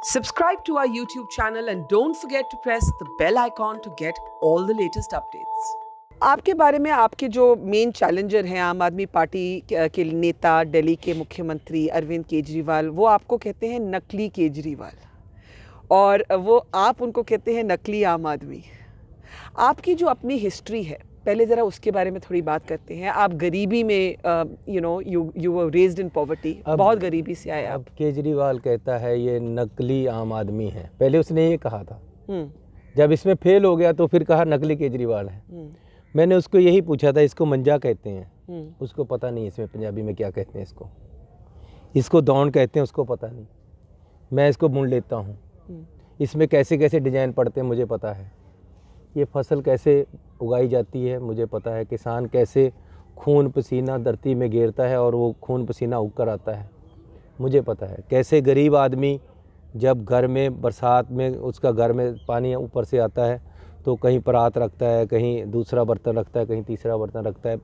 Subscribe to our YouTube channel and don't forget to press the bell icon to get all the latest updates. आपके बारे में आपके जो main challenger हैं आम आदमी पार्टी के नेता दिल्ली के मुख्यमंत्री अरविंद केजरीवाल, वो आपको कहते हैं नकली केजरीवाल और वो आप उनको कहते हैं नकली आम आदमी। आपकी जो अपनी हिस्ट्री है, पहले ज़रा उसके बारे में थोड़ी बात करते हैं। आप गरीबी में you were raised in poverty, बहुत गरीबी से आए आप। केजरीवाल कहता है ये नकली आम आदमी है, पहले उसने ये कहा था। जब इसमें फेल हो गया तो फिर कहा नकली केजरीवाल है। मैंने उसको यही पूछा था, इसको मंजा कहते हैं, उसको पता नहीं इसमें पंजाबी में क्या कहते हैं। इसको दौन कहते हैं, उसको पता नहीं। मैं इसको बुन लेता हूँ। इसमें कैसे कैसे डिजाइन पड़ते हैं मुझे पता है। ये फसल कैसे उगाई जाती है मुझे पता है। किसान कैसे खून पसीना धरती में गिरता है और वो खून पसीना उग कर आता है मुझे पता है। कैसे गरीब आदमी जब घर में बरसात में उसका घर में पानी ऊपर से आता है तो कहीं परात रखता है, कहीं दूसरा बर्तन रखता है, कहीं तीसरा बर्तन रखता है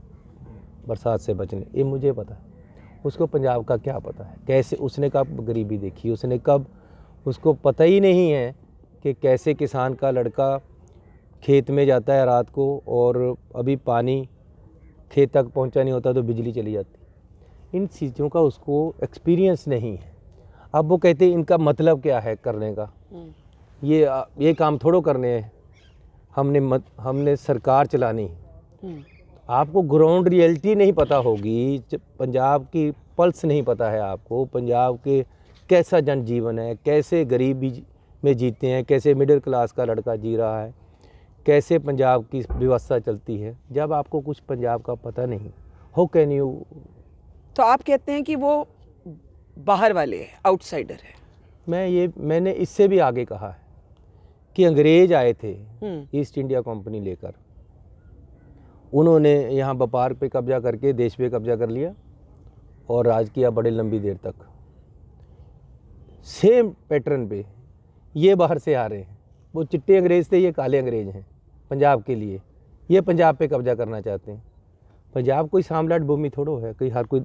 बरसात से बचने। ये मुझे पता है। उसको पंजाब का क्या पता है? कैसे उसने कब गरीबी देखी, उसने कब, उसको पता ही नहीं है कि कैसे किसान का लड़का खेत में जाता है रात को और अभी पानी खेत तक पहुंचा नहीं होता तो बिजली चली जाती। इन चीज़ों का उसको एक्सपीरियंस नहीं है। अब वो कहते हैं इनका मतलब क्या है करने का, ये काम थोड़ो करने हैं, हमने सरकार चलानी। आपको ग्राउंड रियलिटी नहीं पता होगी, पंजाब की पल्स नहीं पता है आपको, पंजाब के कैसा जनजीवन है, कैसे गरीबी में जीते हैं, कैसे मिडिल क्लास का लड़का जी रहा है, कैसे पंजाब की व्यवस्था चलती है। जब आपको कुछ पंजाब का पता नहीं, हाउ कैन यू। तो आप कहते हैं कि वो बाहर वाले हैं, आउटसाइडर है। मैंने इससे भी आगे कहा है कि अंग्रेज आए थे ईस्ट इंडिया कंपनी लेकर, उन्होंने यहाँ व्यापार पे कब्जा करके देश पे कब्जा कर लिया और राज किया बड़े लंबी देर तक। सेम पैटर्न पे ये बाहर से आ रहे हैं। वो चिट्टे अंग्रेज थे, ये काले अंग्रेज हैं पंजाब के लिए। ये पंजाब पे कब्जा करना चाहते हैं। पंजाब कोई साम्राज्य भूमि थोड़ो है, कोई हर कोई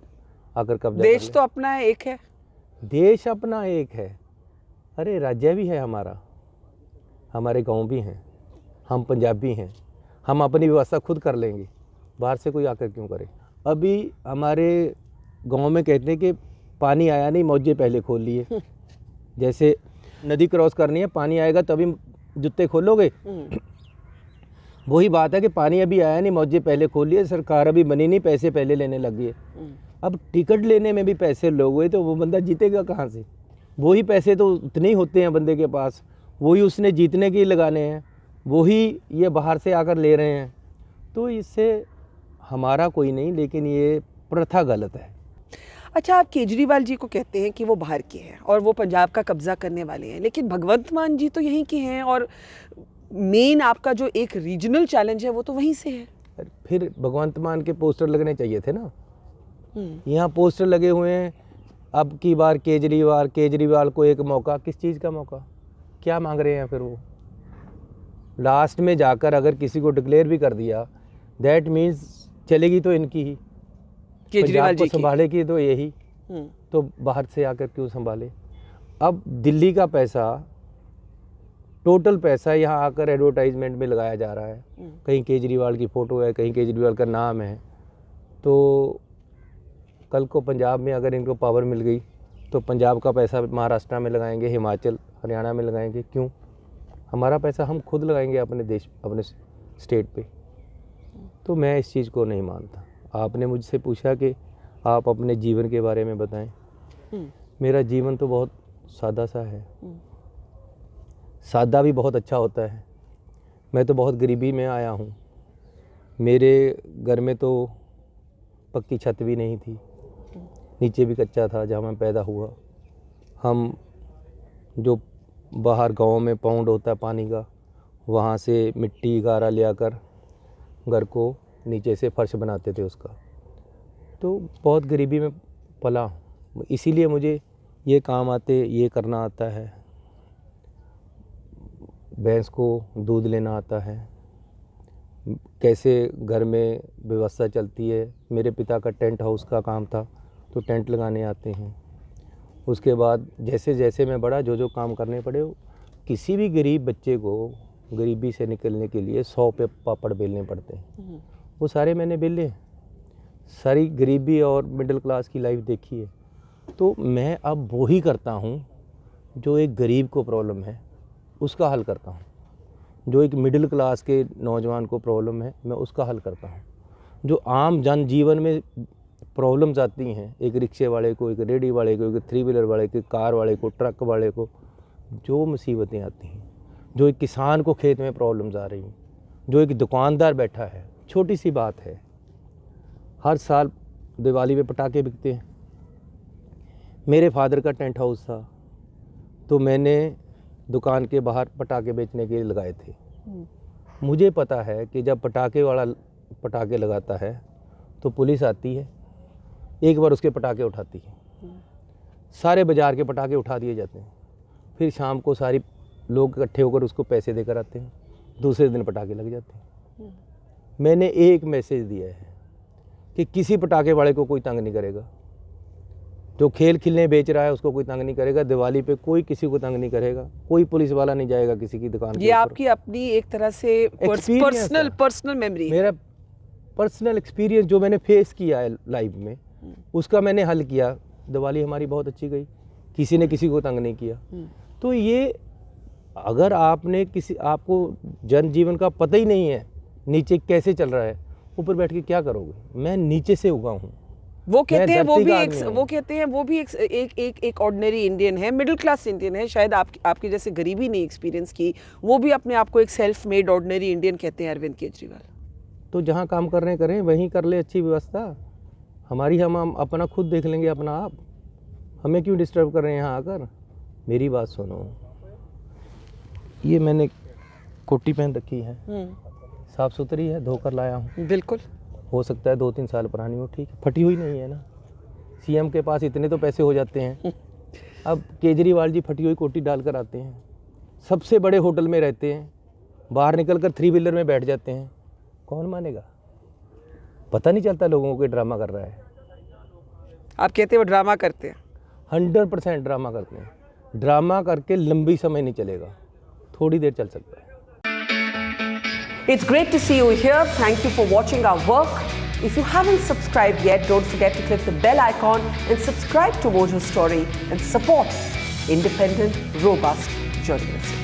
आकर कब्जा। देश तो अपना एक है। देश अपना एक है। अरे राज्य भी है हमारा, हमारे गांव भी हैं, हम पंजाबी हैं, हम अपनी व्यवस्था खुद कर लेंगे, बाहर से कोई आकर क्यों करे। अभी हमारे गांव में कहते हैं कि पानी आया नहीं, मौजे पहले खोल लिए। जैसे नदी क्रॉस करनी है, पानी आएगा तभी जूते खोलोगे। वही बात है कि पानी अभी आया नहीं, मौजे पहले खोल लिए, सरकार अभी बनी नहीं, पैसे पहले लेने लगी है। अब टिकट लेने में भी पैसे लोगे तो वो बंदा जीतेगा कहाँ से? वही पैसे तो उतने ही होते हैं बंदे के पास, वही उसने जीतने के लगाने हैं, वही ये बाहर से आकर ले रहे हैं। तो इससे हमारा कोई नहीं, लेकिन ये प्रथा गलत है। अच्छा, आप केजरीवाल जी को कहते हैं कि वो बाहर के हैं और वो पंजाब का कब्जा करने वाले हैं, लेकिन भगवंत मान जी तो यहीं के हैं और मेन आपका जो एक रीजनल चैलेंज है वो तो वहीं से है। फिर भगवंत मान के पोस्टर लगने चाहिए थे ना। यहाँ पोस्टर लगे हुए हैं। अब की बार केजरीवाल को एक मौका, किस चीज़ का मौका, क्या मांग रहे हैं? फिर वो लास्ट में जाकर अगर किसी को डिक्लेयर भी कर दिया, दैट मीन्स चलेगी तो इनकी ही, केजरीवाल जी को संभालेगी तो यही। तो बाहर से आकर क्यों संभाले? अब दिल्ली का पैसा, टोटल पैसा यहाँ आकर एडवर्टाइजमेंट में लगाया जा रहा है। कहीं केजरीवाल की फ़ोटो है, कहीं केजरीवाल का नाम है। तो कल को पंजाब में अगर इनको पावर मिल गई तो पंजाब का पैसा महाराष्ट्र में लगाएंगे, हिमाचल हरियाणा में लगाएंगे। क्यों? हमारा पैसा हम खुद लगाएंगे अपने देश, अपने स्टेट पे। तो मैं इस चीज़ को नहीं मानता। आपने मुझसे पूछा कि आप अपने जीवन के बारे में बताएं। मेरा जीवन तो बहुत सादा सा है। सादा भी बहुत अच्छा होता है। मैं तो बहुत गरीबी में आया हूँ। मेरे घर में तो पक्की छत भी नहीं थी, नीचे भी कच्चा था जहाँ मैं पैदा हुआ। हम जो बाहर गांव में पाउंड होता है पानी का, वहाँ से मिट्टी गारा ले आकर घर को नीचे से फर्श बनाते थे उसका। तो बहुत गरीबी में पला, इसीलिए मुझे ये काम आते, ये करना आता है। भैंस को दूध लेना आता है, कैसे घर में व्यवस्था चलती है। मेरे पिता का टेंट हाउस का काम था तो टेंट लगाने आते हैं। उसके बाद जैसे जैसे मैं बढ़ा, जो काम करने पड़े, किसी भी गरीब बच्चे को गरीबी से निकलने के लिए 100 पे पापड़ बेलने पड़ते हैं, वो सारे मैंने बेले। सारी गरीबी और मिडिल क्लास की लाइफ देखी है। तो मैं अब वो ही करता हूँ जो एक गरीब को प्रॉब्लम है उसका हल करता हूँ, जो एक मिडिल क्लास के नौजवान को प्रॉब्लम है मैं उसका हल करता हूँ। जो आम जन जीवन में प्रॉब्लम्स आती हैं, एक रिक्शे वाले को, एक रेडी वाले को, एक 3 व्हीलर वाले को, कार वाले को, ट्रक वाले को, जो मुसीबतें आती हैं, जो एक किसान को खेत में प्रॉब्लम्स आ रही हैं, जो एक दुकानदार बैठा है, छोटी सी बात है, हर साल दिवाली पे पटाखे बिकते हैं। मेरे फादर का टेंट हाउस था, तो मैंने दुकान के बाहर पटाखे बेचने के लिए लगाए थे। मुझे पता है कि जब पटाखे वाला पटाखे लगाता है तो पुलिस आती है, एक बार उसके पटाखे उठाती है, सारे बाज़ार के पटाखे उठा दिए जाते हैं, फिर शाम को सारी लोग इकट्ठे होकर उसको पैसे देकर आते हैं, दूसरे दिन पटाखे लग जाते हैं। मैंने एक मैसेज दिया है कि किसी पटाखे वाले को कोई तंग नहीं करेगा, जो खेल खिलने बेच रहा है उसको कोई तंग नहीं करेगा, दिवाली पे कोई किसी को तंग नहीं करेगा, कोई पुलिस वाला नहीं जाएगा किसी की दुकान के। ये आपकी अपनी एक तरह से पर्सनल मेमोरी, मेरा पर्सनल एक्सपीरियंस जो मैंने फेस किया है लाइफ में, उसका मैंने हल किया। दिवाली हमारी बहुत अच्छी गई, किसी ने किसी को तंग नहीं किया। तो ये अगर आपको जनजीवन का पता ही नहीं है नीचे कैसे चल रहा है, ऊपर बैठ के क्या करोगे। मैं नीचे से उगा हूँ। वो कहते हैं वो भी एक ऑर्डिनरी इंडियन है, मिडिल क्लास इंडियन है, शायद आपकी जैसे गरीबी नहीं एक्सपीरियंस की, वो भी अपने आप को एक सेल्फ मेड ऑर्डिनरी इंडियन कहते हैं अरविंद केजरीवाल। तो जहाँ काम कर रहे हैं करें, वहीं कर ले अच्छी व्यवस्था हमारी, हम अपना खुद देख लेंगे अपना आप, हमें क्यों डिस्टर्ब कर रहे हैं यहाँ आकर। मेरी बात सुनो, ये मैंने कोटी पहन रखी है, साफ़ सुथरी है, धोकर लाया हूँ। बिल्कुल, हो सकता है 2-3 साल पुरानी हो, ठीक है, फटी हुई नहीं है ना। सीएम के पास इतने तो पैसे हो जाते हैं, अब केजरीवाल जी फटी हुई कोटी डालकर आते हैं, सबसे बड़े होटल में रहते हैं, बाहर निकलकर 3 व्हीलर में बैठ जाते हैं, कौन मानेगा। पता नहीं चलता लोगों को ड्रामा कर रहा है। आप कहते हैं वो ड्रामा करते हैं? 100% ड्रामा करते हैं। ड्रामा करके लंबी समय नहीं चलेगा, थोड़ी देर चल सकता है। It's great to see you here. Thank you for watching our work. If you haven't subscribed yet, don't forget to click the bell icon and subscribe to Mojo Story and support independent, robust journalism.